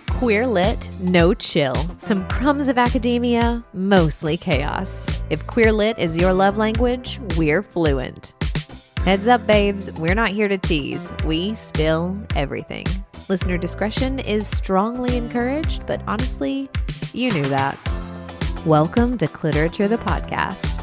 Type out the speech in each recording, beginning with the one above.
Queer lit, no chill. Some crumbs of academia, mostly chaos. If queer lit is your love language, we're fluent. Heads up, babes, we're not here to tease. We spill everything. Listener discretion is strongly encouraged, but honestly, you knew that. Welcome to Cliterature the Podcast.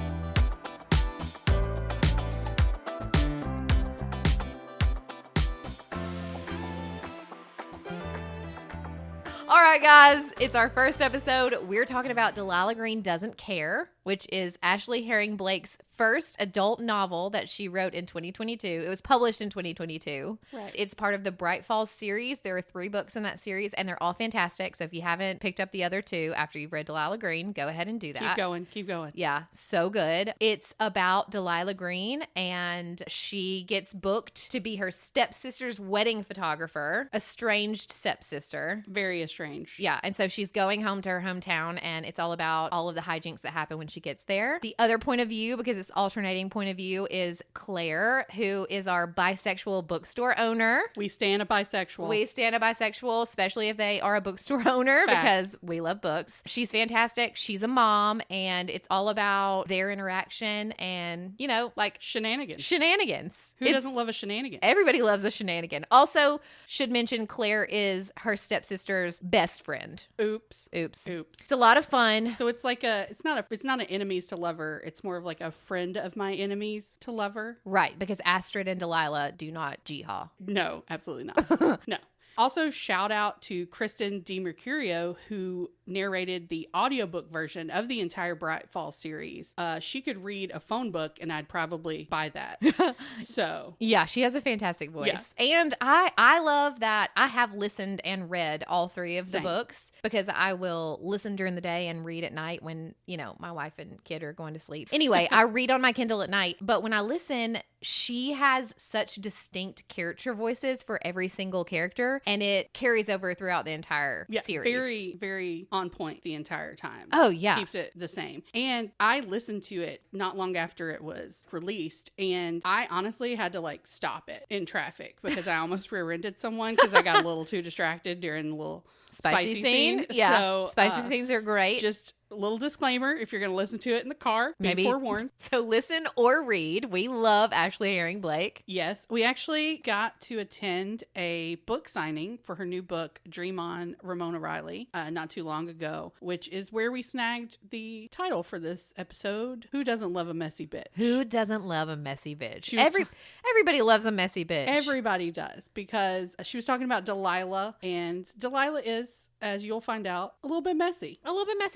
All right, guys, it's our first episode. We're talking about Delilah Green Doesn't Care, which is Ashley Herring Blake's first adult novel that she wrote in 2022. It was published in 2022. Right. It's part of the Bright Falls series. There are 3 books in that series, and they're all fantastic. So if you haven't picked up the other 2 after you've read Delilah Green, go ahead and do that. Keep going. Yeah, so good. It's about Delilah Green, and she gets booked to be her stepsister's wedding photographer, estranged stepsister. Very estranged. Yeah, and so she's going home to her hometown, and it's all about all of the hijinks that happen when she gets there. The other point of view, because it's alternating point of view, is Claire, who is our bisexual bookstore owner. We stand a bisexual. We stand a bisexual, especially if they are a bookstore owner. Facts. Because we love books. She's fantastic. She's a mom, and it's all about their interaction and, you know, like Shenanigans. Shenanigans. Who doesn't love a shenanigan? Everybody loves a shenanigan. Also, should mention Claire is her stepsister's best friend. Oops. It's a lot of fun. So it's like it's not an enemies to lover. It's more of like a friend of my enemies to lover. Right, because Astrid and Delilah do not jihad. No, absolutely not. No. Also, shout out to Kristen DiMercurio, who narrated the audiobook version of the entire Bright Falls series. She could read a phone book, and I'd probably buy that. So yeah, she has a fantastic voice. Yeah. And I love that I have listened and read all 3 of the books, because I will listen during the day and read at night when, you know, my wife and kid are going to sleep. Anyway, I read on my Kindle at night, but when I listen, she has such distinct character voices for every single character, and it carries over throughout the entire series. Very, very on point the entire time. Oh, yeah. Keeps it the same. And I listened to it not long after it was released, and I honestly had to like stop it in traffic because I almost rear-ended someone because I got a little too distracted during the little spicy scene. Yeah, so, spicy scenes are great. Just a little disclaimer, if you're going to listen to it in the car, be forewarned. So listen or read. We love Ashley Herring Blake. Yes. We actually got to attend a book signing for her new book, Dream On, Ramona Riley, not too long ago, which is where we snagged the title for this episode, Who Doesn't Love a Messy Bitch? Who doesn't love a messy bitch? Everybody loves a messy bitch. Everybody does, because she was talking about Delilah, and Delilah is, as you'll find out, a little bit messy.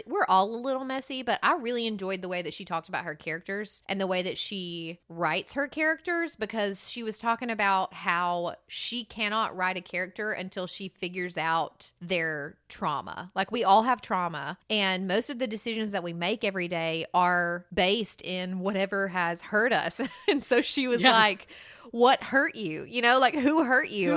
We're all a little messy, but I really enjoyed the way that she talked about her characters and the way that she writes her characters, because she was talking about how she cannot write a character until she figures out their trauma. Like, we all have trauma, and most of the decisions that we make every day are based in whatever has hurt us. And so she was like, what hurt you? You know, like, who hurt you?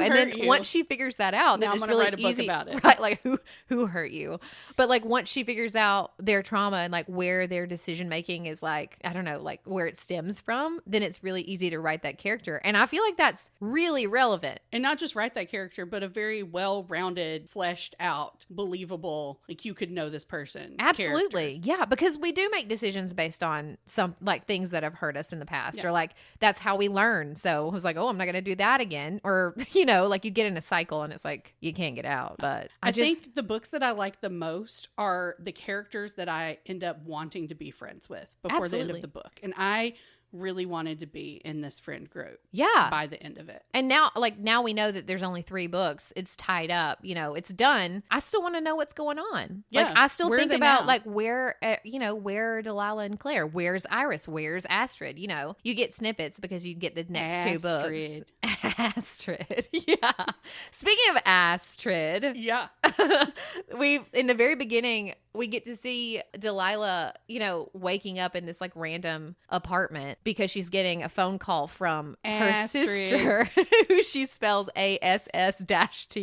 Once she figures that out, then now it's I'm really write a book easy, about it. right? Like, who hurt you? But like, once she figures out their trauma and like where their decision making is, like, I don't know, like where it stems from, then it's really easy to write that character. And I feel like that's really relevant. And not just write that character, but a very well-rounded, fleshed out, believable, like you could know this person. Absolutely. Character. Yeah, because we do make decisions based on some like things that have hurt us in the past, or like that's how we learn. So I was like, oh, I'm not going to do that again. Or, you know, like you get in a cycle and it's like you can't get out. But I think the books that I like the most are the characters that I end up wanting to be friends with before the end of the book. And I really wanted to be in this friend group. Yeah. By the end of it. And now we know that there's only 3 books. It's tied up. You know, it's done. I still want to know what's going on. Yeah. Like, I still think about now? Like where are Delilah and Claire? Where's Iris? Where's Astrid? You know, you get snippets because you get the next 2 books. Astrid. Yeah. Speaking of Astrid. Yeah. In the very beginning, we get to see Delilah, you know, waking up in this like random apartment because she's getting a phone call from her sister, who she spells ASS-TRID.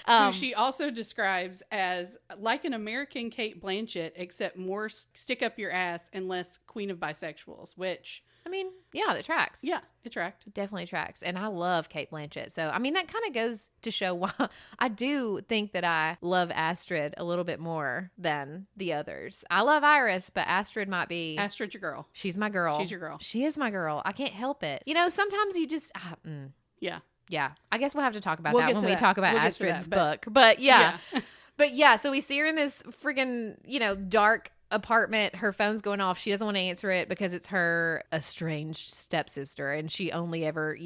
Who she also describes as like an American Kate Blanchett, except more stick up your ass and less queen of bisexuals, which... I mean, Yeah, that tracks. Yeah, it tracked. Definitely tracks. And I love Cate Blanchett. So, I mean, that kind of goes to show why I do think that I love Astrid a little bit more than the others. I love Iris, but Astrid might be... Astrid's your girl. She's my girl. She's your girl. She is my girl. I can't help it. You know, sometimes you just... Yeah. Yeah. I guess we'll have to talk about We'll that get when to we that. talk about We'll get to Astrid's that, book. But yeah. Yeah. But yeah, so we see her in this friggin', dark apartment. Her phone's going off. She doesn't want to answer it because it's her estranged stepsister and she only ever,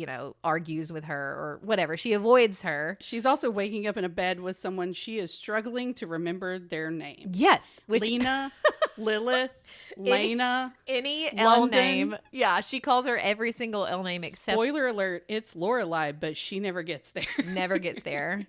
argues with her or whatever. She avoids her. She's also waking up in a bed with someone she is struggling to remember their name. Yes. Lena, Lilith, Lena. Any L London. name. Yeah, she calls her every single L name except... Spoiler alert, it's Lorelai, but she never gets there. Never gets there,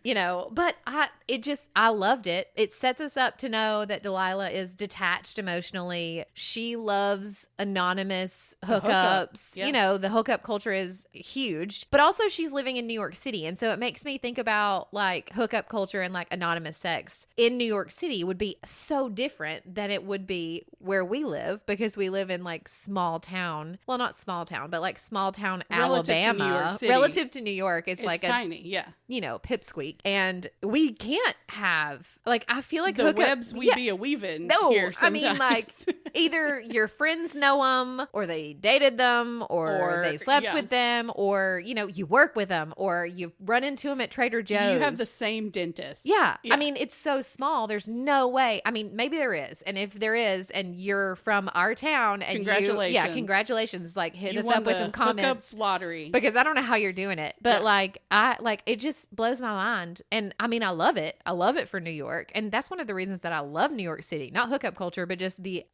but I loved it. It sets us up to know that Delilah is detached emotionally. She loves anonymous hookups. Yeah. The hookup culture is huge, but also she's living in New York City. And so it makes me think about like hookup culture and like anonymous sex in New York City would be so different than it would be where we live because we live in like small town. Well, not small town, but like small town Alabama. Relative to New York, it's like tiny. Yeah. Pipsqueak. And we can't have, like, I feel like the webs we be a weaving here sometimes. I mean, like, either your friends know them, or they dated them, or they slept with them, or, you work with them, or you run into them at Trader Joe's. You have the same dentist. Yeah. I mean, it's so small. There's no way. I mean, maybe there is. And if there is, and you're from our town, and congratulations. Congratulations. Like, hit us won up with the some comments. Hookup lottery. Because I don't know how you're doing it. But it just blows my mind. And I mean, I love it. I love it for New York. And that's one of the reasons that I love New York City. Not hookup culture, but just the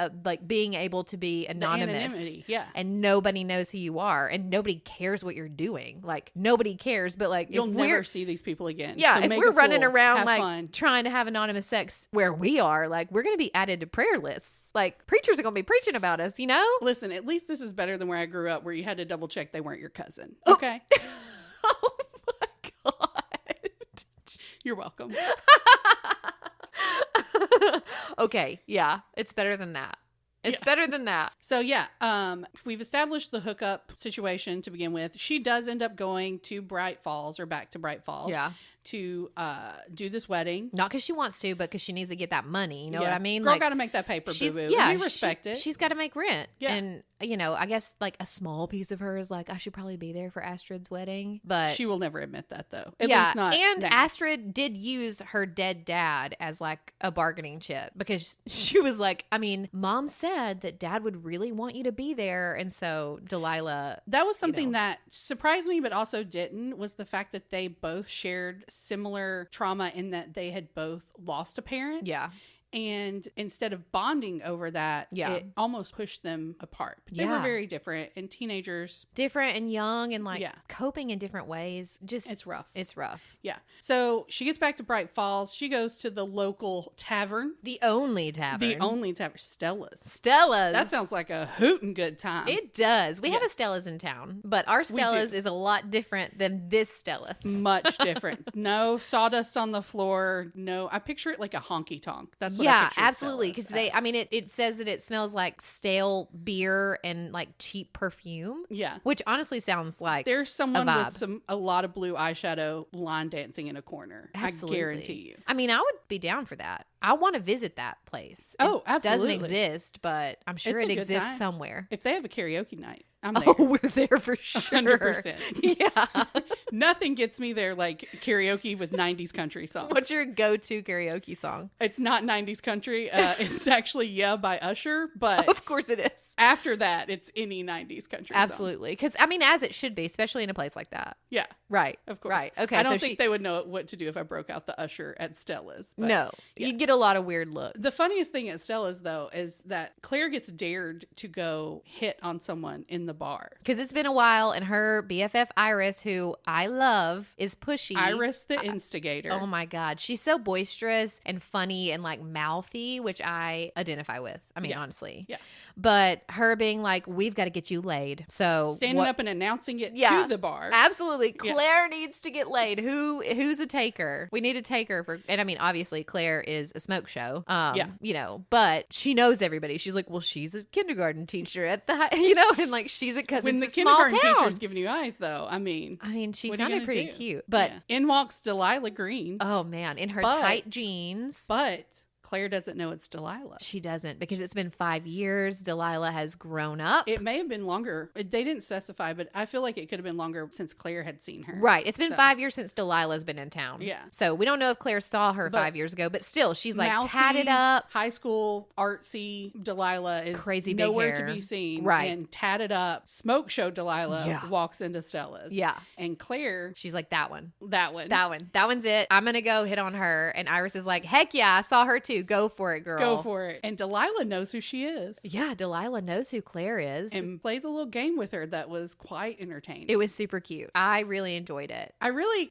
being able to be anonymous. Yeah. And nobody knows who you are. And nobody cares what you're doing. Like, nobody cares. But like, you'll never see these people again. Yeah. So if we're running around like fun. Trying to have anonymous sex where we are, like, we're going to be added to prayer lists. Like, preachers are going to be preaching about us, Listen, at least this is better than where I grew up, where you had to double check they weren't your cousin. Okay. Oh my God. You're welcome. Okay. Yeah. It's better than that. It's better than that. So we've established the hookup situation to begin with. She does end up going to Bright Falls, or back to Bright Falls. Yeah. To do this wedding. Not because she wants to, but because she needs to get that money. You know what I mean? Girl got to make that paper, boo-boo. Yeah, we respect it. She's got to make rent. Yeah. And, I guess like a small piece of her is like, I should probably be there for Astrid's wedding. But she will never admit that, though. At least not and now. Astrid did use her dead dad as like a bargaining chip because she was like, I mean, Mom said that Dad would really want you to be there. And so Delilah. That was something that surprised me, but also didn't, was the fact that they both shared similar trauma in that they had both lost a parent. Yeah. And instead of bonding over that, it almost pushed them apart. They were very different, and teenagers. Different and young and like coping in different ways. Just it's rough. It's rough. Yeah. So she gets back to Bright Falls. She goes to the local tavern. The only tavern. Stella's. Stella's. That sounds like a hootin' good time. It does. We have a Stella's in town, but our Stella's is a lot different than this Stella's. Much different. No sawdust on the floor. No, I picture it like a honky tonk. That's what I picture absolutely. Because it says that it smells like stale beer and like cheap perfume. Yeah. Which honestly sounds like there's someone with a lot of blue eyeshadow line dancing in a corner. Absolutely. I guarantee you. I mean, I would be down for that. I want to visit that place. Oh, absolutely. It doesn't exist, but I'm sure it exists somewhere. If they have a karaoke night, I'm there. Oh, we're there for sure. 100%. Yeah. Nothing gets me there like karaoke with 90s country songs. What's your go-to karaoke song? It's not 90s country. It's actually Yeah by Usher, but of course it is. After that, it's any 90s country song. Absolutely. Because, I mean, as it should be, especially in a place like that. Yeah. Right. Of course. Right. Okay. I don't think they would know what to do if I broke out the Usher at Stella's. But no. Yeah. You'd get a lot of weird looks. The funniest thing at Stella's, though, is that Claire gets dared to go hit on someone in the bar. Because it's been a while, and her BFF Iris, who I love, is pushy. Iris the instigator. Oh my God. She's so boisterous and funny and like mouthy, which I identify with. I mean, honestly. Yeah. But her being like, we've got to get you laid. So standing up and announcing it to the bar. Absolutely. Claire needs to get laid. Who's a taker? We need a taker for, and I mean, obviously Claire is a smoke show. You know, but she knows everybody. She's like, well, she's a kindergarten teacher at the high, you know, and like she's because when it's the a small kindergarten town. teacher's giving you eyes, though. I mean, she sounded pretty cute, but in walks Delilah Green. Oh man, in her tight jeans. But Claire doesn't know it's Delilah. She doesn't, because it's been 5 years. Delilah has grown up. It may have been longer. They didn't specify, but I feel like it could have been longer since Claire had seen her. Right. It's been 5 years since Delilah's been in town. Yeah. So we don't know if Claire saw her 5 years ago, but still, she's like mousy, tatted up. High school, artsy Delilah is crazy big nowhere hair. to be seen. Right. And tatted up, smoke show Delilah walks into Stella's. Yeah. And Claire. She's like, that one. That one. That one's it. I'm going to go hit on her. And Iris is like, heck yeah, I saw her too. Go for it, girl. Go for it. And Delilah knows who she is. Yeah, Delilah knows who Claire is. And plays a little game with her that was quite entertaining. It was super cute. I really enjoyed it.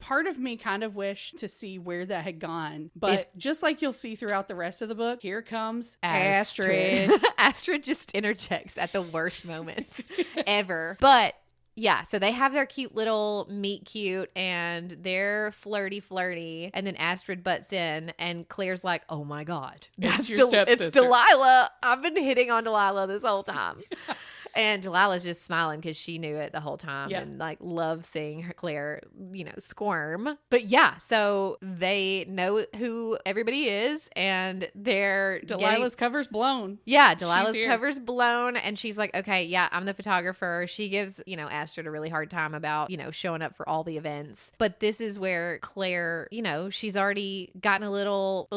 Part of me kind of wished to see where that had gone. But just like you'll see throughout the rest of the book, here comes Astrid. Astrid just interjects at the worst moments ever. But yeah, so they have their cute little meet cute and they're flirty. And then Astrid butts in and Claire's like, oh my God. It's your stepsister. It's Delilah. I've been hitting on Delilah this whole time. And Delilah's just smiling because she knew it the whole time and like loved seeing her Claire, you know, squirm. But yeah, so they know who everybody is and they're Delilah's cover's blown. Yeah, Delilah's cover's blown and she's like, okay, yeah, I'm the photographer. She gives, you know, Astrid a really hard time about, you know, showing up for all the events. But this is where Claire, you know, she's already gotten a little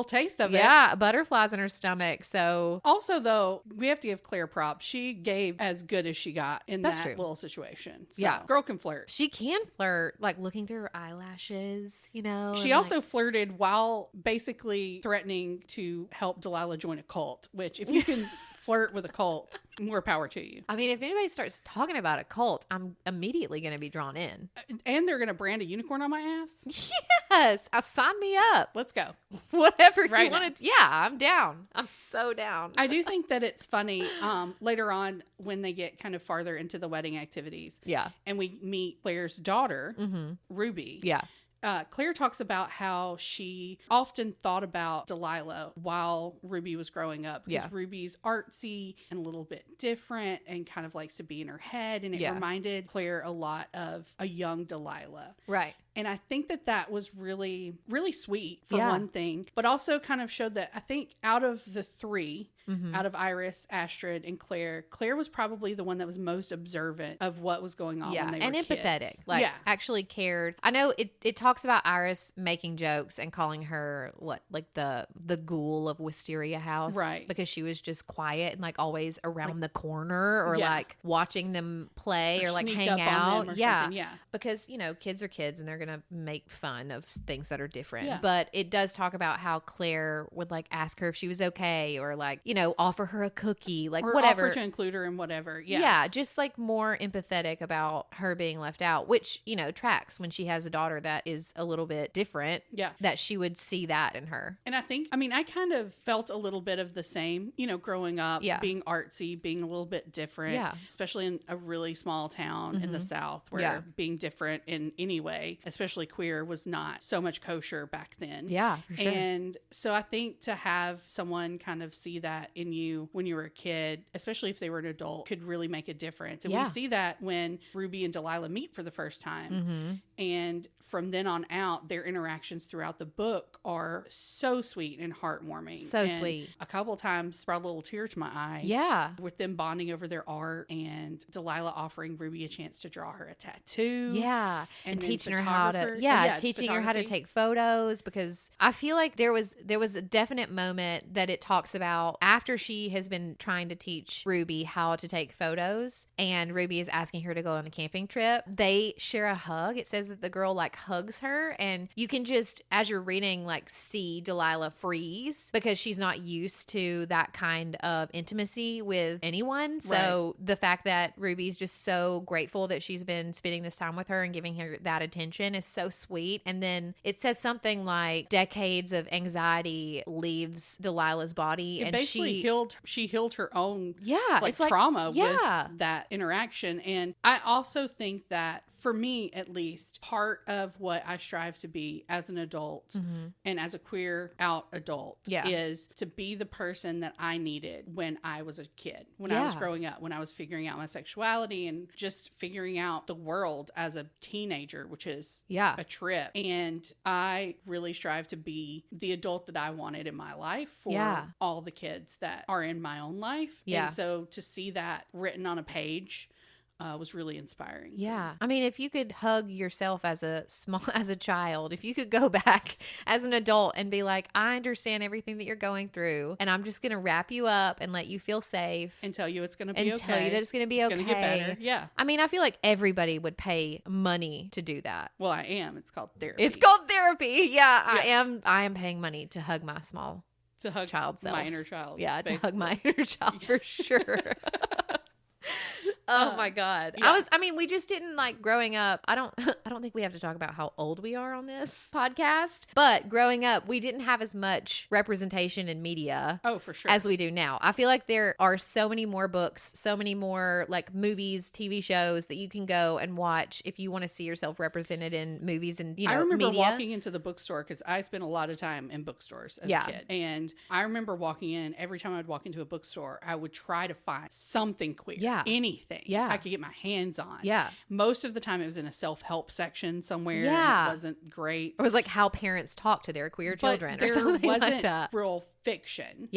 taste of it. Yeah, butterflies in her stomach. So also though, we have to give Claire props. She gave as good as she got in that little situation. So, yeah, girl can flirt. She can flirt, like looking through her eyelashes, you know. She also flirted while basically threatening to help Delilah join a cult, which if you can flirt with a cult, more power to you. I mean, if anybody starts talking about a cult, I'm immediately going to be drawn in. And they're going to brand a unicorn on my ass? Yes. Sign me up. Let's go. Whatever you want to. Yeah, I'm down. I'm so down. I do think that it's funny later on when they get kind of farther into the wedding activities. Yeah. And we meet Claire's daughter, Ruby. Yeah. Claire talks about how she often thought about Delilah while Ruby was growing up because Ruby's artsy and a little bit different and kind of likes to be in her head. And it reminded Claire a lot of a young Delilah. Right. And I think that was really, really sweet for one thing, but also kind of showed that I think out of the three, out of Iris, Astrid, and Claire was probably the one that was most observant of what was going on when they were empathetic. kids. Like actually cared. I know it talks about Iris making jokes and calling her the ghoul of Wisteria House. Right. Because she was just quiet and like always around the corner or like watching them play or like hang out. Something. Yeah. Because, you know, kids are kids and they're going to make fun of things that are different. Yeah. But it does talk about how Claire would like ask her if she was okay or like, you know, offer her a cookie, like or whatever. Offer to include her in whatever. Yeah. Yeah. Just like more empathetic about her being left out, which, you know, tracks when she has a daughter that is a little bit different. Yeah. That she would see that in her. And I kind of felt a little bit of the same, you know, growing up, being artsy, being a little bit different, especially in a really small town in the South where being different in any way, especially queer, was not so much kosher back then. Yeah, for sure. And so I think to have someone kind of see that in you when you were a kid, especially if they were an adult, could really make a difference. And we see that when Ruby and Delilah meet for the first time. And from then on out, their interactions throughout the book are so sweet and heartwarming. So sweet. A couple times brought a little tear to my eye. Yeah. With them bonding over their art and Delilah offering Ruby a chance to draw her a tattoo. Yeah. And teaching her how to, teaching her how to take photos, because I feel like there was a definite moment that it talks about after she has been trying to teach Ruby how to take photos and Ruby is asking her to go on the camping trip. They share a hug. It says that the girl like hugs her and you can just, as you're reading, like see Delilah freeze because she's not used to that kind of intimacy with anyone. So the fact that Ruby's just so grateful that she's been spending this time with her and giving her that attention in is so sweet. And then it says something like decades of anxiety leaves Delilah's body. It and basically she healed her own it's trauma with that interaction. And I also think that, for me at least, part of what I strive to be as an adult and as a queer out adult is to be the person that I needed when I was a kid, when I was growing up, when I was figuring out my sexuality and just figuring out the world as a teenager, which is a trip. And I really strive to be the adult that I wanted in my life for all the kids that are in my own life. And so to see that written on a page was really inspiring. Yeah. I mean, if you could hug yourself as a child, if you could go back as an adult and be like, I understand everything that you're going through, and I'm just going to wrap you up and let you feel safe. And tell you it's going to be okay. And tell you that it's going to be okay. It's going to get better. Yeah. I mean, I feel like everybody would pay money to do that. Well, I am. It's called therapy. It's called therapy. Yeah. I am paying money to hug my small child self. My inner child. Yeah. Basically. To hug my inner child for sure. Oh my God. Yeah. We just didn't like growing up. I don't think we have to talk about how old we are on this podcast, but growing up, we didn't have as much representation in media. Oh, for sure. As we do now. I feel like there are so many more books, so many more like movies, TV shows that you can go and watch if you want to see yourself represented in movies and, I remember media. walking into the bookstore because I spent a lot of time in bookstores as a kid. And I remember walking in, every time I'd walk into a bookstore, I would try to find something queer. Yeah. Anything. I could get my hands on. Yeah. Most of the time it was in a self-help section somewhere. Yeah. It wasn't great. It was like how parents talk to their queer children. But there wasn't like that. Real fiction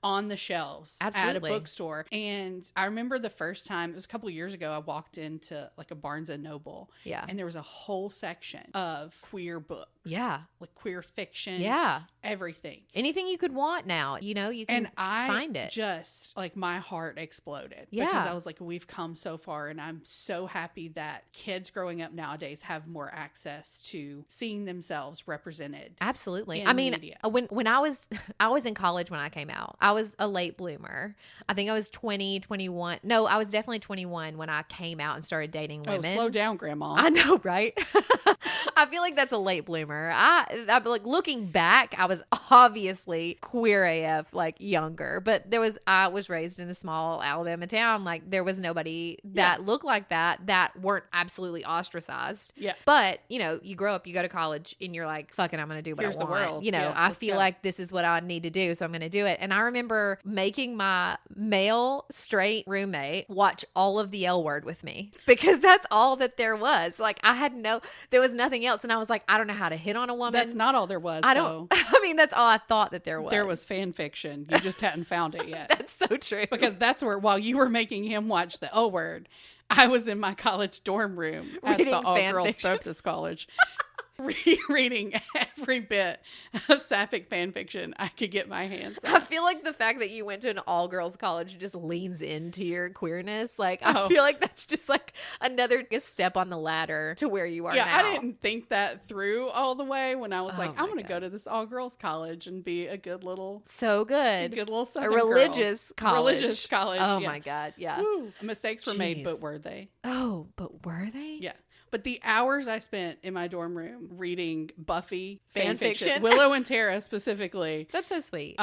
on the shelves at a bookstore. And I remember the first time, it was a couple of years ago, I walked into like a Barnes and Noble. Yeah. And there was a whole section of queer books. Yeah. Like queer fiction. Yeah. Everything. Anything you could want now, you can find it. Just like my heart exploded. Yeah. Because I was like, we've come so far, and I'm so happy that kids growing up nowadays have more access to seeing themselves represented. Absolutely. I mean, media. when I was in college when I came out. I was a late bloomer. I think I was 20, 21. No, I was definitely 21 when I came out and started dating women. Oh, slow down, Grandma. I know, right? I feel like that's a late bloomer. I like looking back, I was obviously queer AF, like younger, but I was raised in a small Alabama town. Like there was nobody that looked like that weren't absolutely ostracized. Yeah. But, you grow up, you go to college, and you're like, fuck it, I'm going to do what I want. Here's the world. I feel like this is what I need to do. So I'm going to do it. And I remember making my male straight roommate watch all of the L Word with me because that's all that there was. Like there was nothing else. And I was like, I don't know how to hit on a woman. That's not all there was. That's all I thought that there was. There was fan fiction. You just hadn't found it yet. That's so true. Because that's where, while you were making him watch the L Word, I was in my college dorm room at the all-girls Baptist College. Rereading every bit of sapphic fan fiction I could get my hands on. I feel like the fact that you went to an all-girls college just leans into your queerness. Like, I feel like that's just like another step on the ladder to where you are now. I didn't think that through all the way when I was I'm going to go to this all-girls college and be a good little... So good. A good little Southern religious girl. College. Religious college. Oh my God, yeah. Woo. Mistakes were made, but were they? Oh, but were they? Yeah. But the hours I spent in my dorm room reading Buffy fan fiction, Willow and Tara specifically. That's so sweet.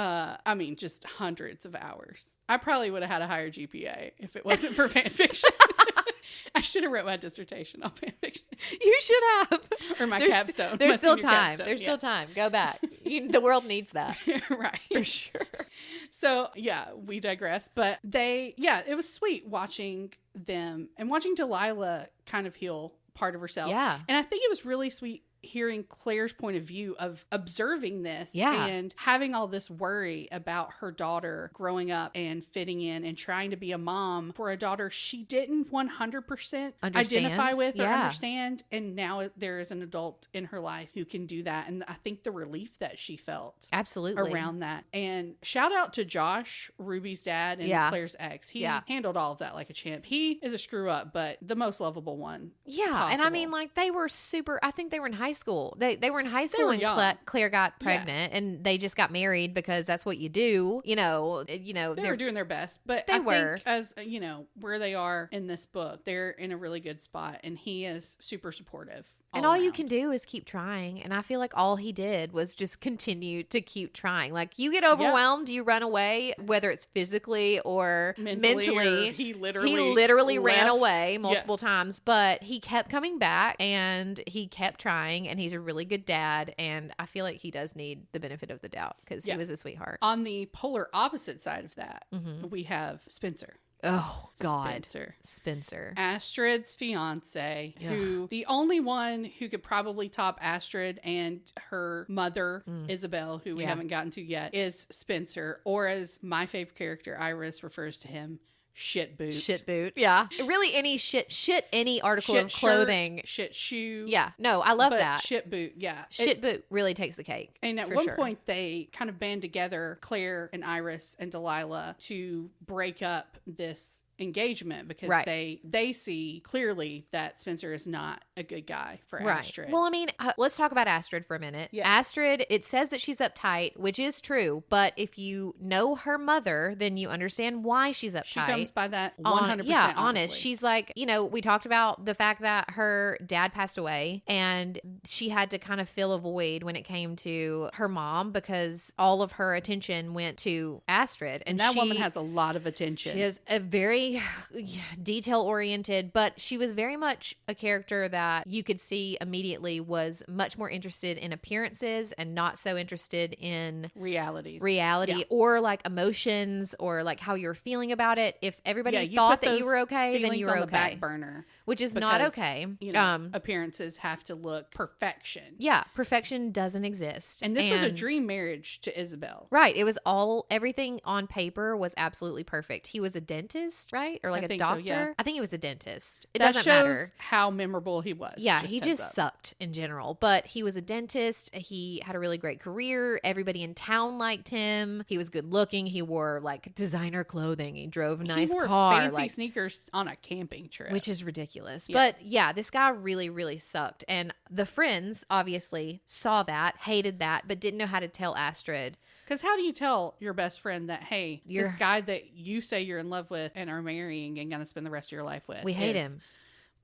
Just hundreds of hours. I probably would have had a higher GPA if it wasn't for fan fiction. I should have wrote my dissertation on fan fiction. You should have. Or my capstone. There's still time. There's still time. Go back. The world needs that. Right. For sure. So, we digress. But it was sweet watching them and watching Delilah kind of heal part of herself. Yeah. And I think it was really sweet hearing Claire's point of view of observing this and having all this worry about her daughter growing up and fitting in and trying to be a mom for a daughter she didn't 100% identify with or understand. And now there is an adult in her life who can do that. And I think the relief that she felt around that. And shout out to Josh, Ruby's dad, and Claire's ex. He handled all of that like a champ. He is a screw up, but the most lovable one. Yeah. Possible. And they were I think they were in high school. They were in high school when Claire got pregnant, and they just got married because that's what you do. They were doing their best, but I think as where they are in this book, they're in a really good spot, and he is super supportive And all you can do is keep trying. And I feel like all he did was just continue to keep trying. Like, you get overwhelmed, you run away, whether it's physically or mentally. Or he literally ran left. away multiple times, but he kept coming back and he kept trying, and he's a really good dad. And I feel like he does need the benefit of the doubt because he was a sweetheart. On the polar opposite side of that, we have Spencer. Oh, God. Spencer. Astrid's fiance, who the only one who could probably top Astrid and her mother, Isabel, who we haven't gotten to yet, is Spencer, or as my favorite character, Iris, refers to him, shit boot. Shit boot. Yeah. Really any any article of clothing. Shirt, shit shoe. Yeah. No, I love that. Shit boot. Yeah. Shit boot really takes the cake. And at one point they kind of band together, Claire and Iris and Delilah, to break up this engagement because they see clearly that Spencer is not a good guy for Astrid. Well, I mean, let's talk about Astrid for a minute. Yeah. Astrid, it says that she's uptight, which is true, but if you know her mother, then you understand why she's uptight. She comes by that 100% honest. She's like, we talked about the fact that her dad passed away and she had to kind of fill a void when it came to her mom because all of her attention went to Astrid. And that woman has a lot of attention. She has a very detail oriented, but she was very much a character that you could see immediately was much more interested in appearances and not so interested in reality or like emotions or like how you're feeling about it. If everybody thought that you were okay, then you were on okay. The back burner. Which is not okay. Appearances have to look perfection. Yeah, perfection doesn't exist. And this was a dream marriage to Isabel. Right. It was everything on paper was absolutely perfect. He was a dentist, right? Or like a doctor? So, yeah. I think he was a dentist. It doesn't matter. That shows how memorable he was. Yeah, he just sucked in general. But he was a dentist. He had a really great career. Everybody in town liked him. He was good looking. He wore like designer clothing. He drove a nice car. He wore fancy sneakers on a camping trip. Which is ridiculous. But yeah, this guy really, really sucked. And the friends obviously saw that, hated that, but didn't know how to tell Astrid. Because how do you tell your best friend that, hey, this guy that you say you're in love with and are marrying and going to spend the rest of your life with, we hate him.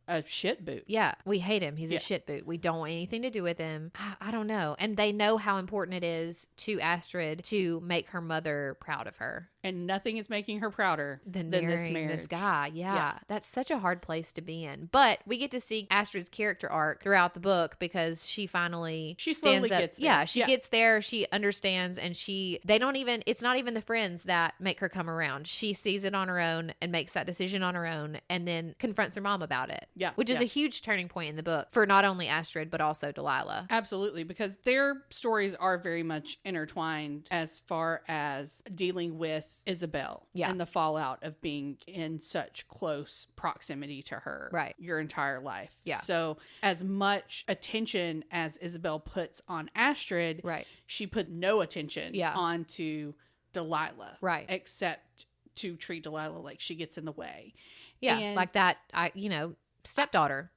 A shit boot. Yeah, we hate him. He's a shit boot. We don't want anything to do with him. I don't know. And they know how important it is to Astrid to make her mother proud of her. And nothing is making her prouder than this marriage. This guy. Yeah. That's such a hard place to be in. But we get to see Astrid's character arc throughout the book because she slowly gets there. Yeah, she gets there. She understands and it's not even the friends that make her come around. She sees it on her own and makes that decision on her own and then confronts her mom about it. Yeah. Which is a huge turning point in the book for not only Astrid, but also Delilah. Absolutely. Because their stories are very much intertwined as far as dealing with Isabel and the fallout of being in such close proximity to her your entire life. Yeah. So as much attention as Isabel puts on Astrid, she put no attention onto Delilah. Right. Except to treat Delilah like she gets in the way. Yeah. And like that, stepdaughter,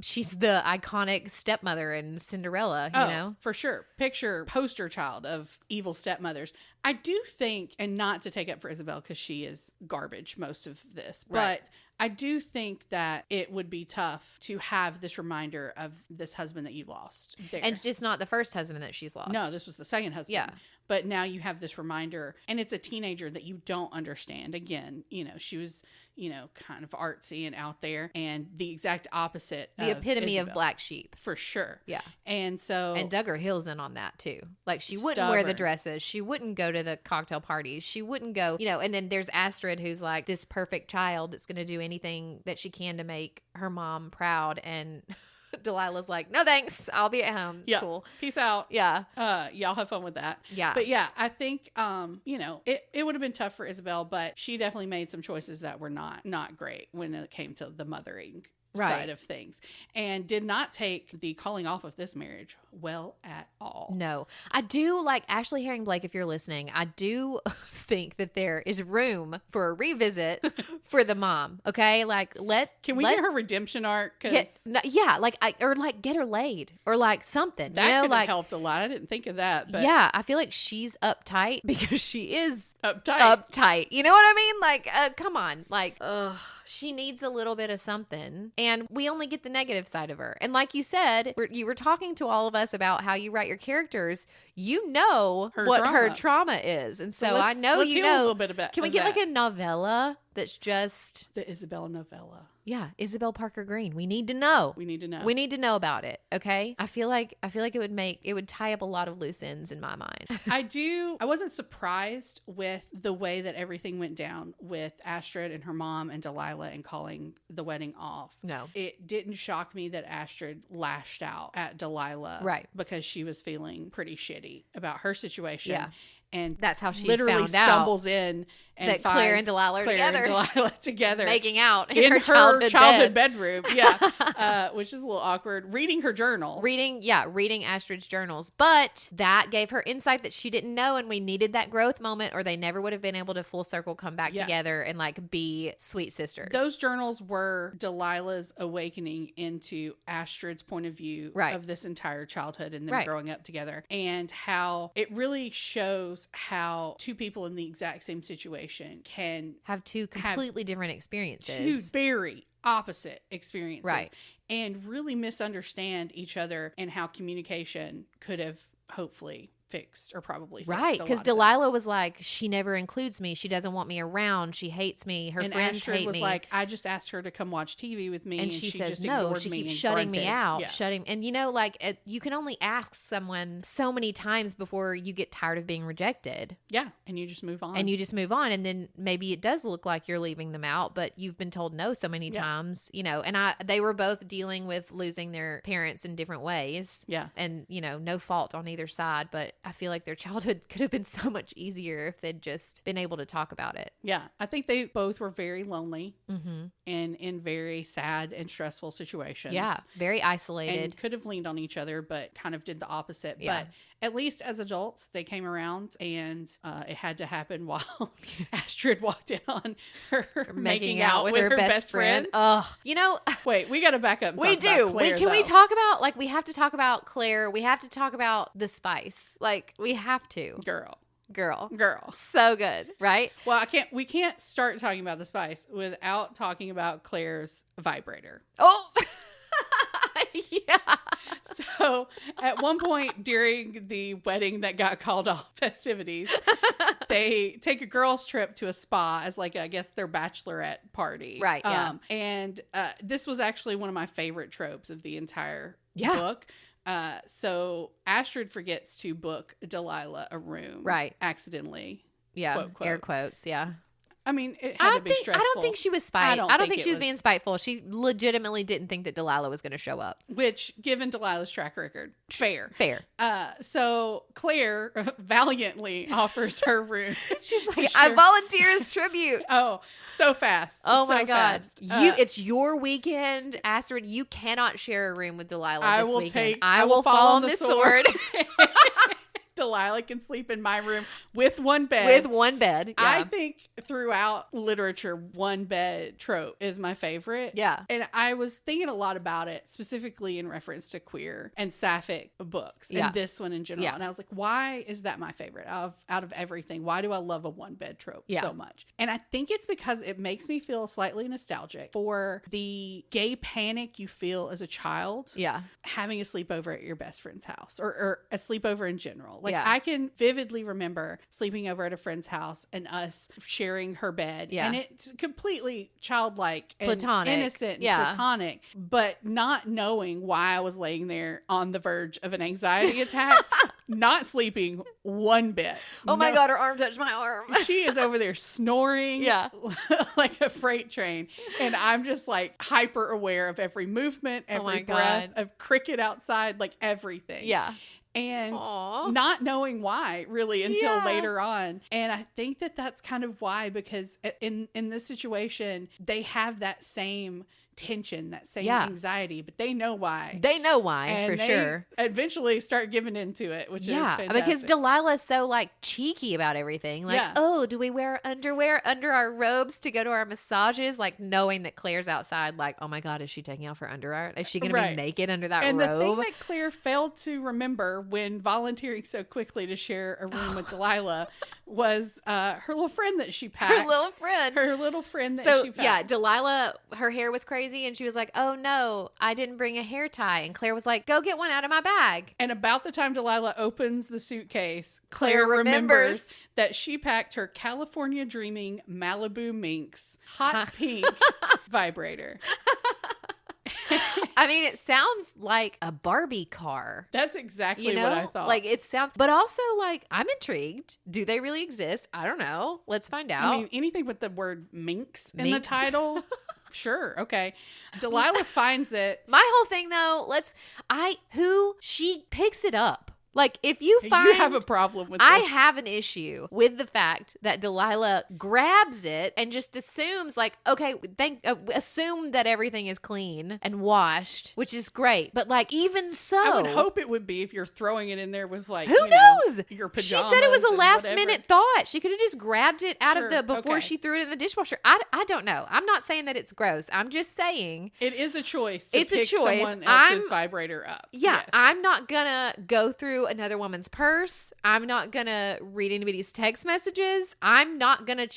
she's the iconic stepmother in Cinderella, you know? For sure. Poster child of evil stepmothers. I do think, and not to take up for Isabel because she is garbage most of this, but I do think that it would be tough to have this reminder of this husband that you lost there. And just not the first husband that she's lost. No, this was the second husband. Yeah. But now you have this reminder, and it's a teenager that you don't understand. Again, she was, kind of artsy and out there, and the exact opposite. The epitome Isabel, of black sheep. For sure. Yeah. And dug her heels in on that too. Like she wouldn't wear the dresses. She wouldn't go to the cocktail parties. She wouldn't go, and then there's Astrid who's like this perfect child that's going to do anything that she can to make her mom proud. And Delilah's like, no thanks, I'll be at home. It's cool. Peace out. Yeah. Y'all have fun with that. Yeah. But yeah, I think it would have been tough for Isabel, but she definitely made some choices that were not great when it came to the mothering side of things, and did not take the calling off of this marriage well at all. No. I do like Ashley Herring Blake, if you're listening, I do think that there is room for a revisit for the mom. Okay. Like can we get her redemption arc? Get her laid or like something. That could have helped a lot. I didn't think of that. But yeah. I feel like she's uptight because she is uptight. You know what I mean? Like, come on. Like, she needs a little bit of something. And we only get the negative side of her. And like you said, you were talking to all of us about how you write your characters. You know what her trauma is. And so I know let's you hear know. a little bit about Can we get like a novella that's just the Isabella novella? Yeah, Isabel Parker Green. We need to know. We need to know. We need to know about it. Okay. I feel like it would tie up a lot of loose ends in my mind. I wasn't surprised with the way that everything went down with Astrid and her mom and Delilah and calling the wedding off. No. It didn't shock me that Astrid lashed out at Delilah. Right. Because she was feeling pretty shitty about her situation. Yeah. And that's how she literally found out stumbles in and that finds Claire and Delilah together making out in her childhood bedroom. Yeah. Which is a little awkward. Reading her journals. Reading Astrid's journals. But that gave her insight that she didn't know, and we needed that growth moment, or they never would have been able to full circle come back together and like be sweet sisters. Those journals were Delilah's awakening into Astrid's point of view of this entire childhood and them growing up together, and how it really shows how two people in the exact same situation can have two completely different experiences. Two very opposite experiences. Right. And really misunderstand each other, and how communication could have hopefully fixed or probably fixed. Right, because Delilah was like, she never includes me. She doesn't want me around. She hates me. Her friends Astrid hate me. was like, I just asked her to come watch TV with me, and she says just no. ignored She me keeps and shutting grunted. me out, and you know, like you can only ask someone so many times before you get tired of being rejected. Yeah, and you just move on. And then maybe it does look like you're leaving them out, but you've been told no so many times, you know. And they were both dealing with losing their parents in different ways. Yeah, and you know, no fault on either side, but I feel like their childhood could have been so much easier if they'd just been able to talk about it. Yeah, I think they both were very lonely and in very sad and stressful situations. Yeah, very isolated. And could have leaned on each other, but kind of did the opposite. Yeah. But at least as adults, they came around, and it had to happen while Astrid walked in on her making out with her best friend. Ugh. You know, wait, we got to back up and we talk about Claire, Can we talk about, like, we have to talk about Claire. We have to talk about the spice. Like, we have to. Girl. So good, right? Well, we can't start talking about the spice without talking about Claire's vibrator. Oh, yeah. So at one point during the wedding that got called off festivities, they take a girls' trip to a spa as like, I guess, their bachelorette party. Right, yeah. And this was actually one of my favorite tropes of the entire book. So Astrid forgets to book Delilah a room. Right. Accidentally. Yeah. Quote, quote. Air quotes. Yeah. I mean, it had to be stressful. I don't think she was spiteful. I don't think she was being spiteful. She legitimately didn't think that Delilah was going to show up. Which, given Delilah's track record, fair. So Claire valiantly offers her room. She's like, I volunteer as tribute. Oh, so fast. Oh my God. It's your weekend, Astrid. You cannot share a room with Delilah this weekend. I will fall on the sword. Delilah can sleep in my room with one bed. Yeah. I think throughout literature, one bed trope is my favorite. Yeah. And I was thinking a lot about it, specifically in reference to queer and sapphic books, and this one in general. Yeah. And I was like, why is that my favorite out of everything? Why do I love a one bed trope so much? And I think it's because it makes me feel slightly nostalgic for the gay panic you feel as a child. Yeah. Having a sleepover at your best friend's house, or a sleepover in general. Like, I can vividly remember sleeping over at a friend's house and us sharing her bed. Yeah. And it's completely childlike and platonic. Innocent and platonic, but not knowing why I was laying there on the verge of an anxiety attack, not sleeping one bit. Oh my God, her arm touched my arm. She is over there snoring like a freight train. And I'm just like hyper aware of every movement, every breath, of cricket outside, like everything. Yeah. And not knowing why really until later on. And I think that that's kind of why, because in this situation, they have that same tension, that same anxiety, but they know why. And for sure. Eventually start giving into it, which is fantastic. Because Delilah is so like cheeky about everything. Like, oh, do we wear underwear under our robes to go to our massages? Like, knowing that Claire's outside, like, oh my God, is she taking off her underwear? Is she going to be naked under that robe? And the thing that Claire failed to remember when volunteering so quickly to share a room with Delilah was her little friend that she packed. Her little friend that she packed. Yeah, Delilah, her hair was crazy. crazy. And she was like, oh no, I didn't bring a hair tie. And Claire was like, go get one out of my bag. And about the time Delilah opens the suitcase, Claire remembers that she packed her California Dreaming Malibu Minx hot pink vibrator. I mean, it sounds like a Barbie car. That's exactly what I thought. Like, it sounds, but also, like, I'm intrigued. Do they really exist? I don't know. Let's find out. I mean, anything with the word minx in the title. Sure. Okay. Delilah finds it. My whole thing, though, she picks it up. Like, if you find... You have a problem with this. I have an issue with the fact that Delilah grabs it and just assumes, like, okay, assume that everything is clean and washed, which is great. But, like, even so... I would hope it would be if you're throwing it in there with, like, who knows? Your pajamas. She said it was a last-minute thought. She could have just grabbed it out of before okay. she threw it in the dishwasher. I don't know. I'm not saying that it's gross. I'm just saying... It is a choice to pick someone else's vibrator up. Yeah, yes. I'm not gonna go through another woman's purse. I'm not gonna read anybody's text messages. I'm not gonna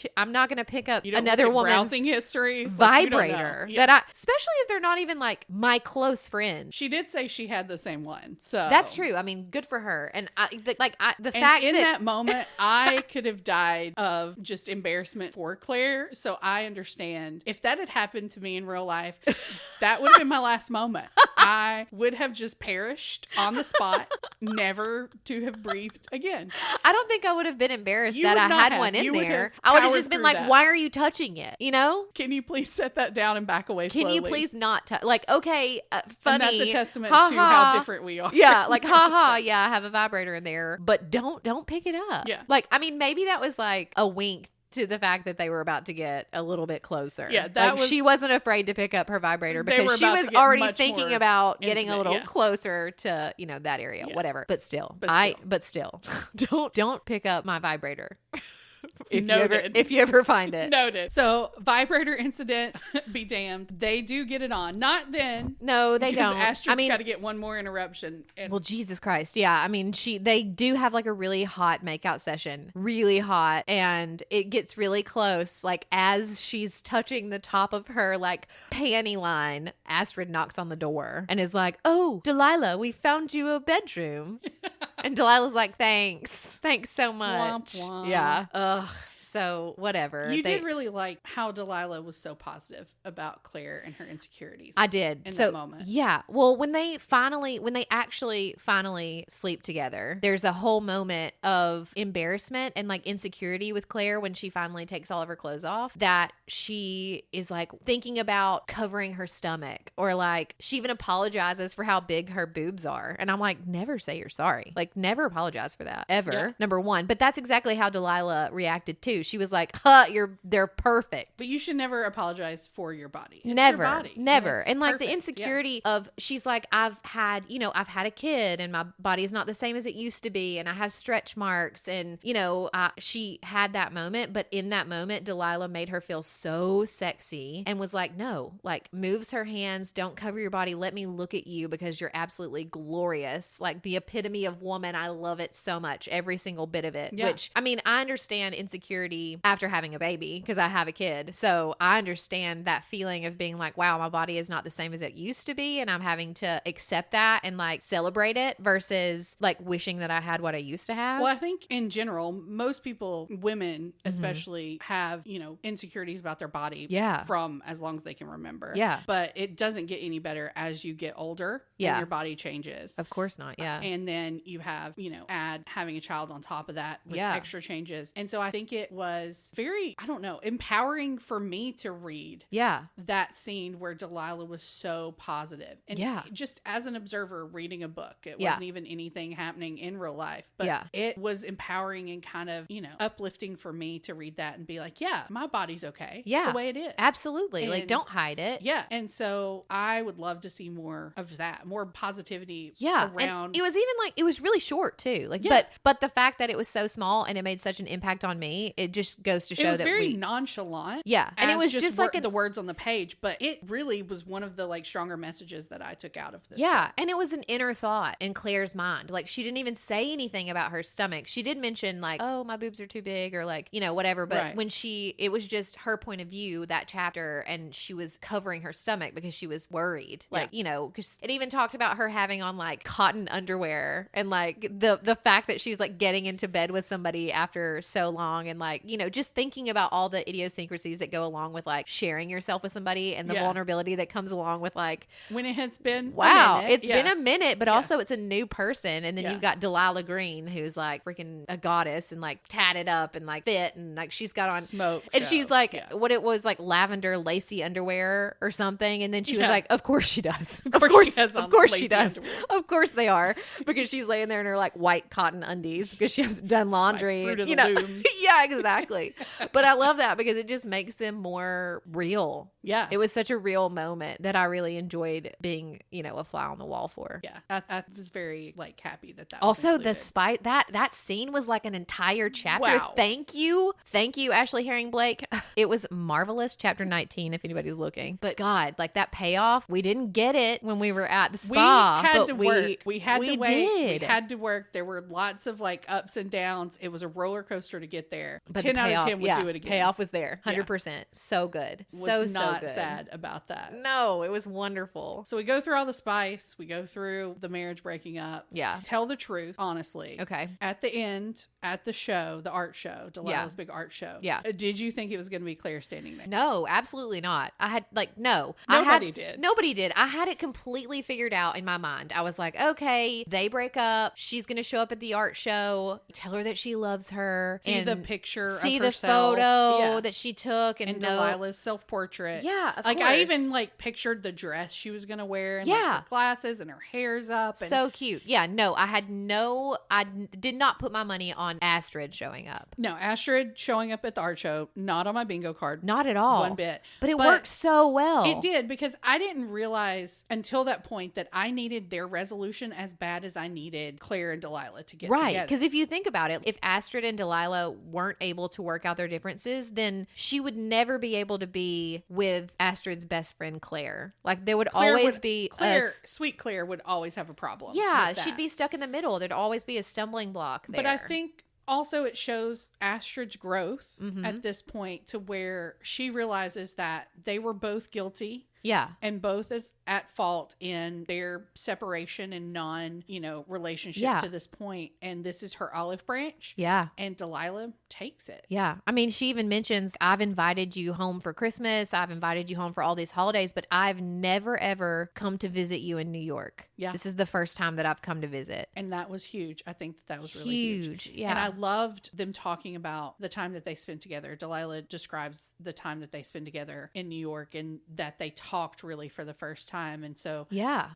pick up another woman's browsing histories vibrator especially if they're not even like my close friend. She did say she had the same one, so that's true. I mean, good for her. And the fact in that moment, I could have died of just embarrassment for Claire. So I understand if that had happened to me in real life, that would have been my last moment. I would have just perished on the spot, never to have breathed again. I don't think I would have been embarrassed that I had one in there. I would have just been like, why are you touching it? You know? Can you please set that down and back away slowly? Can you please not touch? Like, okay, funny. And that's a testament to how different we are. Yeah, like, haha, yeah, I have a vibrator in there. But don't pick it up. Yeah. Like, I mean, maybe that was like a wink to the fact that they were about to get a little bit closer. Yeah, she wasn't afraid to pick up her vibrator because she was already thinking about getting a little closer to, that area, whatever. But still, don't pick up my vibrator. If you ever find it. Noted. So, vibrator incident, be damned. They do get it on. Not then. No, they don't. Astrid's got to get one more interruption. Well, Jesus Christ. Yeah. I mean, they do have like a really hot makeout session. Really hot. And it gets really close. Like, as she's touching the top of her, like, panty line, Astrid knocks on the door and is like, oh, Delilah, we found you a bedroom. And Delilah's like, thanks so much. Womp womp. Yeah. Ugh. So whatever. You did really like how Delilah was so positive about Claire and her insecurities. I did. In that moment. Yeah. Well, when they actually finally sleep together, there's a whole moment of embarrassment and like insecurity with Claire when she finally takes all of her clothes off, that she is like thinking about covering her stomach, or like she even apologizes for how big her boobs are. And I'm like, never say you're sorry. Like, never apologize for that ever. Yeah. Number one. But that's exactly how Delilah reacted too. She was like, they're perfect. But you should never apologize for your body. It's never, your body. never. And like perfect. The insecurity of, she's like, I've had a kid and my body is not the same as it used to be. And I have stretch marks. And, she had that moment. But in that moment, Delilah made her feel so sexy and was like, no, like moves her hands. Don't cover your body. Let me look at you because you're absolutely glorious. Like the epitome of woman. I love it so much. Every single bit of it. Yeah. Which, I mean, I understand insecurity after having a baby because I have a kid. So I understand that feeling of being like, wow, my body is not the same as it used to be. And I'm having to accept that and like celebrate it versus like wishing that I had what I used to have. Well, I think in general, most people, women especially, have, insecurities about their body from as long as they can remember. Yeah. But it doesn't get any better as you get older and your body changes. Of course not. Yeah. And then you have, add having a child on top of that with extra changes. And so I think it was very, empowering for me to read that scene where Delilah was so positive. And just as an observer reading a book, it wasn't even anything happening in real life, but it was empowering and kind of, uplifting for me to read that and be like, yeah, my body's okay. Yeah. The way it is. Absolutely. And, like, don't hide it. Yeah. And so I would love to see more of that, more positivity around. And it was even like, it was really short too. Like, but the fact that it was so small and it made such an impact on me it just goes to show it was that very nonchalant. Yeah. And it was just like the words on the page, but it really was one of the like stronger messages that I took out of this. Yeah. Book. And it was an inner thought in Claire's mind. Like she didn't even say anything about her stomach. She did mention like, oh, my boobs are too big or like, whatever. But when it was just her point of view, that chapter, and she was covering her stomach because she was worried. Like, because it even talked about her having on like cotton underwear and like the fact that she's like getting into bed with somebody after so long and like, just thinking about all the idiosyncrasies that go along with like sharing yourself with somebody and the vulnerability that comes along with like when it has been it's been a minute, but also it's a new person. And then you've got Delilah Green, who's like freaking a goddess and like tatted up and like fit and like she's got on smoke and show. she's like what it was like lavender lacy underwear or something. And then she was like, of course she does. Of course she does. Underwear. Of course they are, because she's laying there in her like white cotton undies because she has done laundry. Fruit of the loom. Yeah, exactly. But I love that because it just makes them more real. Yeah. It was such a real moment that I really enjoyed being, a fly on the wall for. Yeah. I was very like happy that also was the that scene was like an entire chapter. Wow. Thank you, Ashley Herring Blake. It was marvelous. Chapter 19, if anybody's looking. But God, like that payoff, we didn't get it when we were at the spa. We had to work. We had to wait. Did. We had to work. There were lots of like ups and downs. It was a roller coaster to get there. But 10 out of 10 would do it again. Payoff was there. 100%. So good. Was not good. sad about that. No, it was wonderful. So we go through all the spice. We go through the marriage breaking up. Yeah. Tell the truth, honestly. Okay. At the end, at the show, the art show, Delilah's big art show. Yeah. Did you think it was going to be Claire standing there? No, absolutely not. I had like, no. Nobody did. Nobody did. I had it completely figured out in my mind. I was like, okay, they break up. She's going to show up at the art show. Tell her that she loves her. See the picture of herself. See the photo that she took. And Delilah's self-portrait. Yeah, of course. I even like pictured the dress she was going to wear and like, her glasses and her hair's up. And so cute. Yeah, no, I did not put my money on Astrid showing up. No, Astrid showing up at the art show, not on my bingo card. Not at all. One bit. But it worked so well. It did, because I didn't realize until that point that I needed their resolution as bad as I needed Claire and Delilah to get together. Right, because if you think about it, if Astrid and Delilah weren't able to work out their differences, then she would never be able to be with Astrid's best friend Claire. Like there would always be sweet Claire would always have a problem. Yeah, she'd be stuck in the middle. There'd always be a stumbling block there. But I think also it shows Astrid's growth at this point, to where she realizes that they were both guilty. Yeah. And both is at fault in their separation and relationship to this point. And this is her olive branch. Yeah. And Delilah takes it. Yeah. I mean, she even mentions, I've invited you home for Christmas. I've invited you home for all these holidays, but I've never, ever come to visit you in New York. Yeah. This is the first time that I've come to visit. And that was huge. I think that was really huge. Yeah. And I loved them talking about the time that they spent together. Delilah describes the time that they spend together in New York, and that they talked really for the first time. And so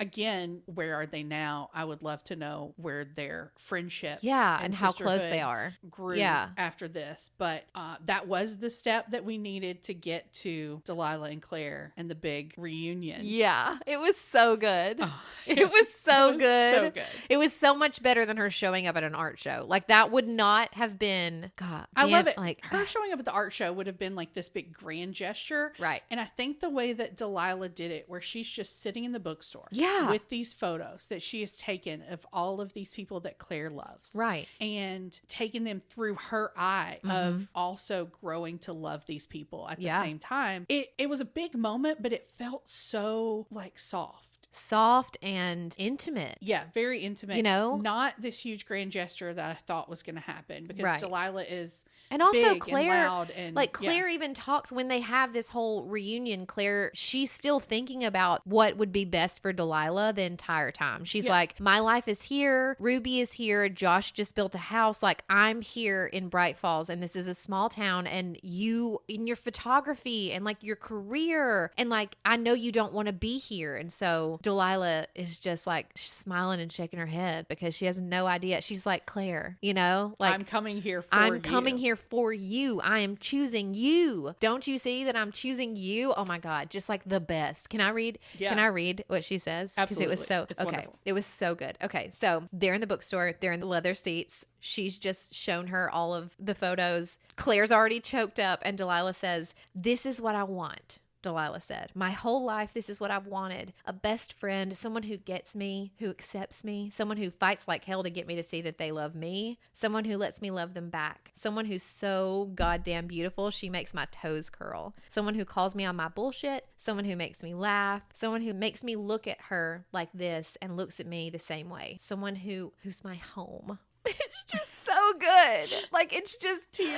again, where are they now? I would love to know where their friendship and how close they are grew after this. But that was the step that we needed to get to Delilah and Claire and the big reunion. Yeah, it was so good. It was so good. It was so much better than her showing up at an art show. Like that would not have been, God, I love it. Like her showing up at the art show would have been like this big grand gesture. Right. And I think the way that Delilah did it, where she's just sitting in the bookstore with these photos that she has taken of all of these people that Claire loves. Right. And taking them through her eye of also growing to love these people at the same time. It was a big moment, but it felt so like soft and intimate. Yeah, very intimate. Not this huge grand gesture that I thought was going to happen, because Delilah is and also big Claire, and loud, and like Claire even talks when they have this whole reunion. Claire, she's still thinking about what would be best for Delilah the entire time. She's like, my life is here. Ruby is here. Josh just built a house. Like I'm here in Bright Falls, and this is a small town, and you in your photography and like your career, and like I know you don't want to be here, and so Delilah is just like smiling and shaking her head because she has no idea. She's like, Claire, you know, like, I'm coming here for I'm you. coming here for you. I am choosing you. Don't you see that I'm choosing you? Oh my God. Just like the best. Can I read? Yeah. Can I read what she says? Because it was so, It's okay. wonderful. It was so good. Okay. So they're in the bookstore. They're in the leather seats. She's just shown her all of the photos. Claire's already choked up and Delilah says, this is what I want. Delilah said, my whole life, this is what I've wanted. A best friend, someone who gets me, who accepts me, someone who fights like hell to get me to see that they love me, someone who lets me love them back, someone who's so goddamn beautiful she makes my toes curl, someone who calls me on my bullshit, someone who makes me laugh, someone who makes me look at her like this and looks at me the same way, someone who's my home. It's just so good. Like, it's just tears.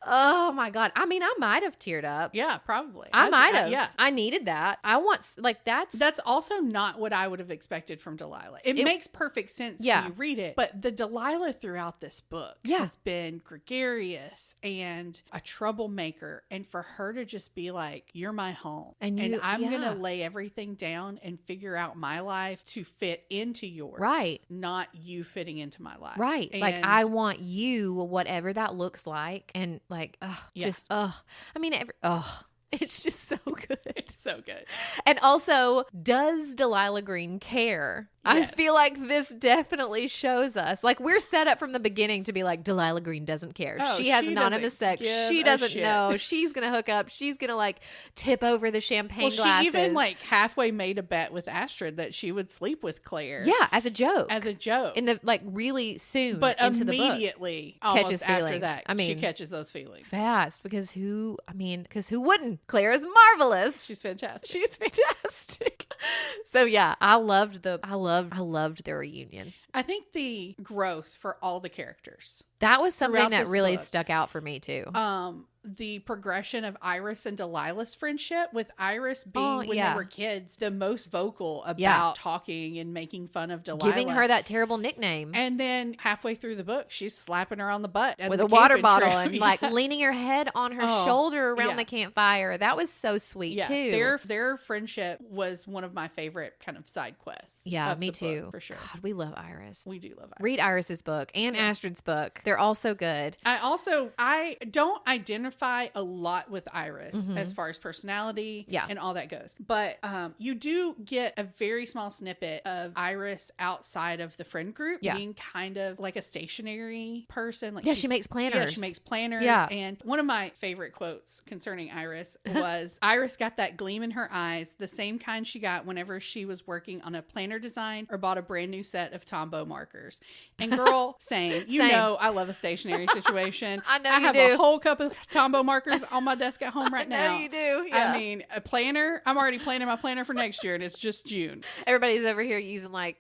Oh my God. I mean, I might have teared up. Yeah, probably. I might have. Yeah. I needed that. I want, like, That's also not what I would have expected from Delilah. It makes perfect sense when you read it. But the Delilah throughout this book has been gregarious and a troublemaker. And for her to just be like, you're my home. And I'm going to lay everything down and figure out my life to fit into yours. Right. Not you fitting into my life. Right. And like, I want you, whatever that looks like. And like, I mean, it's just so good. It's so good. And also, does Delilah Green care? Yes. I feel like this definitely shows us. Like, we're set up from the beginning to be like, Delilah Green doesn't care. She has anonymous sex. She doesn't know. She's going to hook up. She's going to like tip over the champagne glasses. She even like halfway made a bet with Astrid that she would sleep with Claire. Yeah, as a joke. In the like really soon but into the book. Immediately, almost catches after feelings. that, I mean, she catches those feelings. Fast, because who wouldn't? Claire is marvelous. She's fantastic. She's fantastic. So yeah, I loved their reunion. I think the growth for all the characters. That was something that really stuck out for me too. The progression of Iris and Delilah's friendship, with Iris being when they were kids the most vocal about talking and making fun of Delilah, giving her that terrible nickname, and then halfway through the book she's slapping her on the butt with a water bottle and like leaning her head on her shoulder around the campfire. That was so sweet too. Their friendship was one of my favorite kind of side quests. Yeah, me too, for sure. God, we love Iris. We do love Iris. Read Iris's book and Astrid's book. They're all so good. I don't identify a lot with Iris as far as personality and all that goes. But you do get a very small snippet of Iris outside of the friend group being kind of like a stationary person. Like she makes planners. Yeah, she makes planners. Yeah. And one of my favorite quotes concerning Iris was, Iris got that gleam in her eyes, the same kind she got whenever she was working on a planner design or bought a brand new set of Tombow markers. And girl, same. You know I love a stationary situation. I know I you have do. a whole cup of Tombow markers on my desk at home right now. I know you do. Yeah. I mean, a planner. I'm already planning my planner for next year, and it's just June. Everybody's over here using like,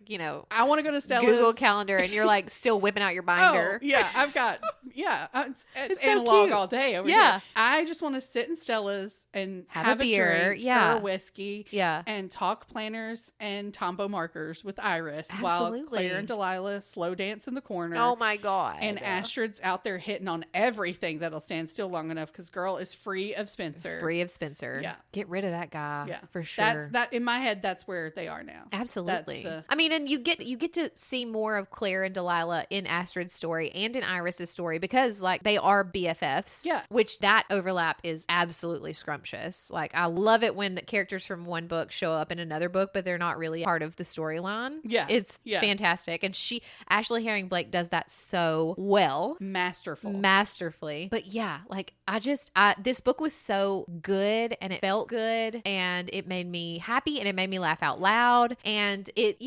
I want to go to Stella's Google Calendar, and you're like still whipping out your binder. Oh, yeah, I've got it's so analog cute. all day over here. I just want to sit in Stella's and have a beer, drink or a whiskey, and talk planners and Tombow markers with Iris while Claire and Delilah slow dance in the corner. Oh my God. And Astrid's out there hitting on everything that'll stand still long enough because girl is free of Spencer. Yeah. Get rid of that guy. Yeah. For sure. That in my head, that's where they are now. Absolutely. I mean, and you get to see more of Claire and Delilah in Astrid's story and in Iris's story because like they are BFFs. Yeah. Which that overlap is absolutely scrumptious. Like I love it when characters from one book show up in another book, but they're not really part of the storyline. Yeah. It's fantastic. And Ashley Herring Blake does that so well. Masterfully. But yeah, like this book was so good and it felt good and it made me happy and it made me laugh out loud. And it,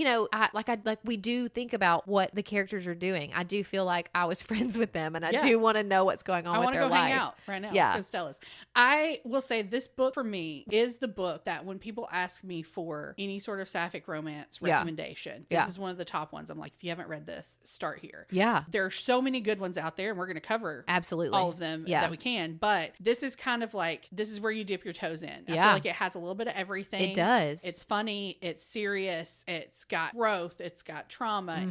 we do think about what the characters are doing. I do feel like I was friends with them and I do want to know what's going on with their life. I want to go hang out right now. Yeah. Let's go Stella's. I will say this book for me is the book that when people ask me for any sort of sapphic romance recommendation, this is one of the top ones. I'm like, if you haven't read this, start here. Yeah. There are so many good ones out there and we're going to cover all of them that we can. But this is kind of like, this is where you dip your toes in. I feel like it has a little bit of everything. It does. It's funny. It's serious. It's got growth. It's got trauma.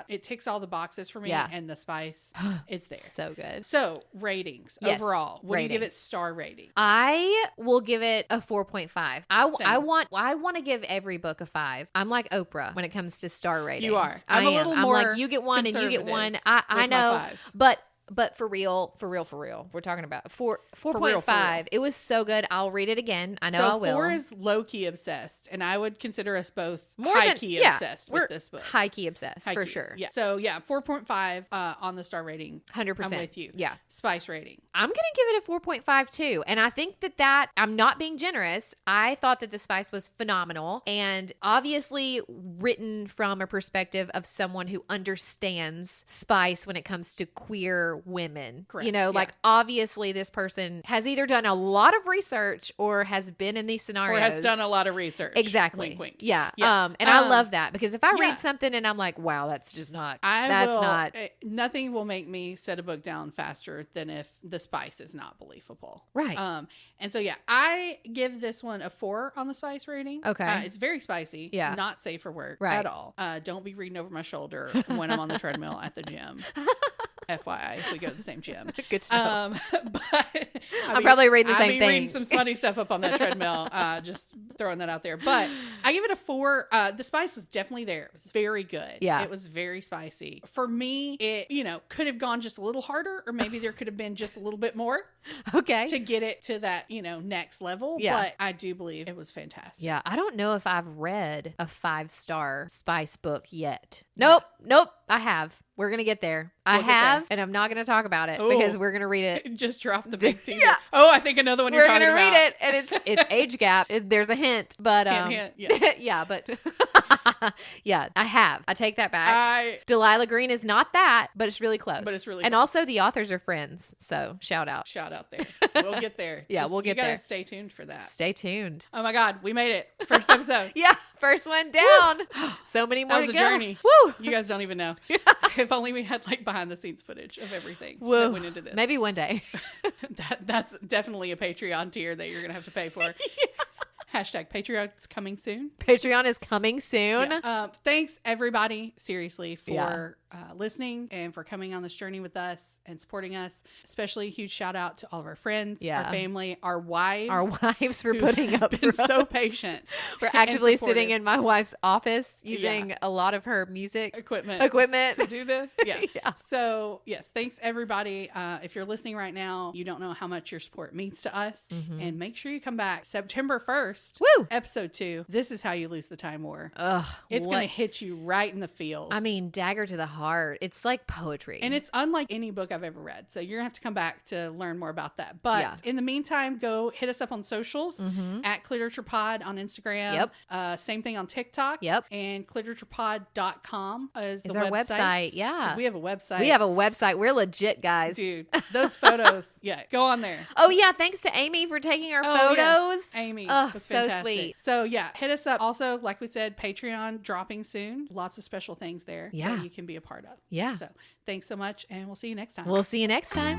It ticks all the boxes for me. And the spice, it's there. there. So good. So ratings Yes, overall. What do you give ratings. it star rating? I will give it a 4.5. I Same. want to give every book a 5. I'm like Oprah when it comes to star ratings. You are. I I'm a am. little I'm more like, you get one and you get one. I with my know, fives. but for real, we're talking about 4.5. real. It was so good. I'll read it again. I know so I will. 4 is low-key obsessed, and I would consider us both More than- high-key yeah, obsessed we're with this book. high-key obsessed, for High-key. sure. Yeah. So, 4.5 on the star rating. 100%. I'm with you. Yeah. Spice rating. I'm going to give it a 4.5 too. And I think that I'm not being generous. I thought that the spice was phenomenal and obviously written from a perspective of someone who understands spice when it comes to queer women. Correct. You know, like obviously this person has either done a lot of research or has been in these scenarios. Or has done a lot of research. Exactly. Wink, wink. Yeah. Yeah. And I love that because if I yeah. read something and I'm like, wow, that's just not, nothing will make me set a book down faster than if the spice is not believable. Right. And so, I give this one a 4 on the spice rating. Okay. It's very spicy. Yeah. Not safe for work Right. at all. Don't be reading over my shoulder when I'm on the treadmill at the gym. FYI, if we go to the same gym. Good to know. But I'm probably reading the same I'll be thing. reading some smutty stuff up on that treadmill. Just throwing that out there. But I give it a 4. The spice was definitely there. It was very good. Yeah. It was very spicy. For me, it, could have gone just a little harder, or maybe there could have been just a little bit more Okay. to get it to that, next level. Yeah. But I do believe it was fantastic. Yeah, I don't know if I've read a 5-star spice book yet. Yeah. Nope, I have. We're going to get there. I We'll get have, there. and I'm not going to talk about it Ooh. because we're going to read it. Just drop the big teaser. Yeah. Oh, I think another one you're We're talking gonna about. read it, and it's age gap. There's a hint, but Hint, yeah. yeah, but yeah, I have. I take that back. Delilah Green is not that, but it's really close. But it's really and close. also the authors are friends, so shout out. Shout out there. We'll get there. Yeah, we'll get you gotta there. Stay tuned for that. Stay tuned. Oh my God, we made it. First episode. Yeah, first one down. So many more That was to a go. journey. Woo! You guys don't even know. If only we had behind the scenes footage of everything Whoa. that went into this. Maybe one day. That's definitely a Patreon tier that you're gonna have to pay for. Hashtag Patreon's coming soon. Patreon is coming soon. Yeah. Thanks everybody, seriously, for listening and for coming on this journey with us and supporting us. Especially a huge shout out to all of our friends, our family, our wives for who putting have up been for so us. patient. We're actively and supportive. sitting in my wife's office using a lot of her music equipment equipment to do this. Yeah. Yeah. So yes, thanks everybody. If you're listening right now, you don't know how much your support means to us. And make sure you come back September 1st. Woo! Episode 2. This is how you lose the time war. Ugh, It's going to hit you right in the feels. I mean, dagger to the heart. It's like poetry. And it's unlike any book I've ever read. So you're going to have to come back to learn more about that. But in the meantime, go hit us up on socials at CliteraturPod on Instagram. Yep. Same thing on TikTok. Yep. And cliteraturepod.com is the our website. website. Yeah. 'Cause we have a website. We have a website. We're legit, guys. Dude, those photos. Go on there. Oh, yeah. Thanks to Amy for taking our photos. Yes. Amy. Oh, was so fantastic. sweet. So hit us up. Also, like we said, Patreon dropping soon. Lots of special things there that you can be a part of. Yeah. So thanks so much, and we'll see you next time. We'll see you next time.